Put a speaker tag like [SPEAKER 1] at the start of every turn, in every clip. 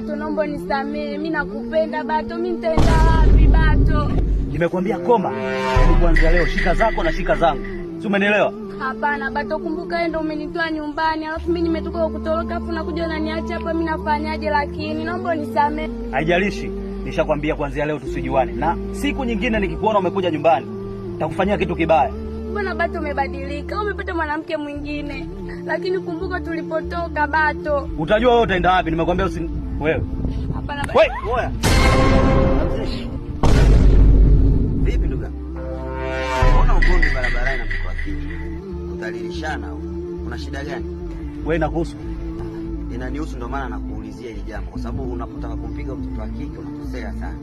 [SPEAKER 1] Bato, naomba nisamee. Mimi nakupenda Bato, mimi nitaenda wapi Bato?
[SPEAKER 2] Nimekwambia koma. Ni kuanzia leo shika zako na shika zangu. Si umenielewa?
[SPEAKER 1] Hapana Bato, kumbuka wewe ndio umenitoa nyumbani. Alafu mimi nimetoka kutoroka afu nakuja unaniacha hapa, mimi nafanyaje? Lakini naomba nisamee.
[SPEAKER 2] Haijalishi. Nishakwambia kuanzia leo tusijuane. Na siku nyingine nikikuona umekuja nyumbani, nitakufanyia kitu kibaya.
[SPEAKER 1] Mbona Bato umebadilika? Umepata mwanamke mwingine. Lakini kumbuka tulipotoka Bato.
[SPEAKER 2] Utajua wewe utaenda wapi. Nimekwambia wewe.
[SPEAKER 1] Hapana Bato.
[SPEAKER 2] Wewe, oya.
[SPEAKER 3] Vipi ndugu? Mbona ugomvi barabarani na mko wapi? Kudhalilishana au? Una shida gani?
[SPEAKER 2] Wewe inakuhusu?
[SPEAKER 3] Inanihusu, ndio maana nakuulizia hili jambo, kwa sababu unapotaka kumpiga mtoto wa kike unakosea sana.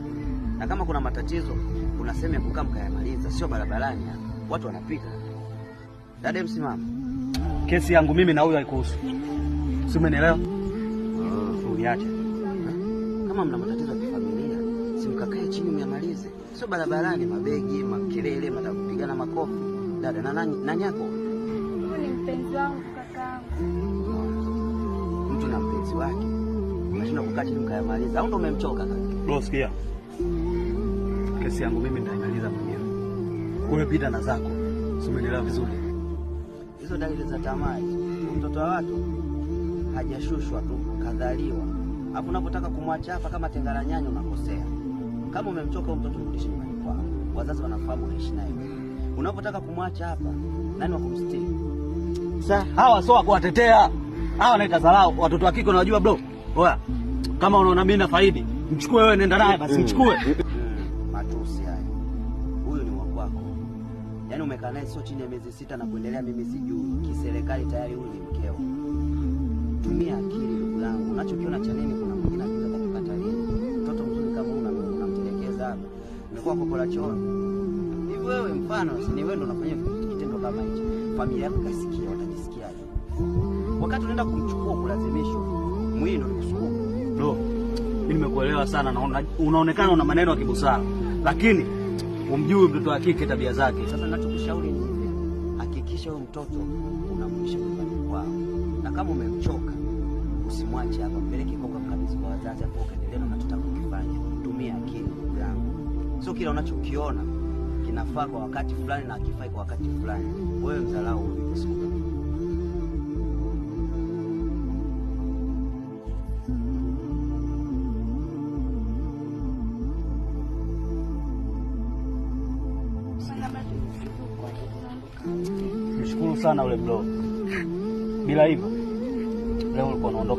[SPEAKER 3] Na kama kuna matatizo unasema ya kukaa mkayamaliza, sio barabarani hapa. Watu wanapita. Dada msimama.
[SPEAKER 2] Kesi yangu mimi na huyo haikuhusu. Si umenielewa? Uniache.
[SPEAKER 3] Kama mna matatizo ya kifamilia, si mkakae chini myamalize. Sio barabarani, mabegi, makelele, kupigana makofi. Dada, nani yako?
[SPEAKER 1] Ni mpenzi wangu kakaangu.
[SPEAKER 3] Mtu na mpenzi wake. Unashinda kukaa chini mkayamaliza. Au ndo umemchoka kaka?
[SPEAKER 2] Bro, sikia. Kesi yangu mimi nitaimaliza mwenyewe. Wewe pita na zako. Si umenielewa vizuri?
[SPEAKER 3] Hizo dalili za tamaa. Mtoto wa watu hajashushwa tu, kadhaliwa. Hapo unapotaka kumwacha hapa kama tengara nyanya unakosea. Kama umemchoka mtoto mrudishe nyumbani kwao. Wazazi wanafahamu unaishi naye. Unapotaka kumwacha hapa, nani wa kumstiri?
[SPEAKER 2] Sasa hawa sio wa kuwatetea. Hawa wanaita dharau. Watoto wa kike unajua bro. Oya. Kama unaona mimi na faidi, mchukue wewe nenda naye basi mchukue.
[SPEAKER 3] Matusi haya. Huyu ni wa kwako. Yaani umekaa naye sio chini ya miezi 6 na kuendelea, mimi sijui. Kiserikali tayari huyu ni mkeo. Tumia akili ndugu yangu. Unachokiona cha nini kuna mwingine anaweza kukatalia. Mtoto mzuri kama unamtelekeza hapa. Umekuwa kokola choro. Hivi wewe mfano si ni wewe ndo unafanya kitendo kama hicho. Familia yako kasikia, watajisikiaje? Wakati unaenda kumchukua kulazimishwa, mwili ndo unakusukuma.
[SPEAKER 2] Bro, mimi nimekuelewa sana na unaonekana una maneno ya kibusara. Lakini umjui mtoto wa kike tabia zake.
[SPEAKER 3] Sasa ninachokushauri ni hivi. Hakikisha huyo mtoto unamrudisha nyumbani kwao. Na kama umemchoka, usimwache hapa, mpeleke kwa mkabidhi kwa wazazi hapo, kaendelea na unachotaka kufanya. Tumia akili ndugu yangu. Sio kila unachokiona kinafaa kwa wakati fulani na hakifai kwa wakati fulani. Wewe mdharau huyu usiku.
[SPEAKER 2] Nishukuru sana ule bro. Bila hivyo leo ulikuwa unaondoka.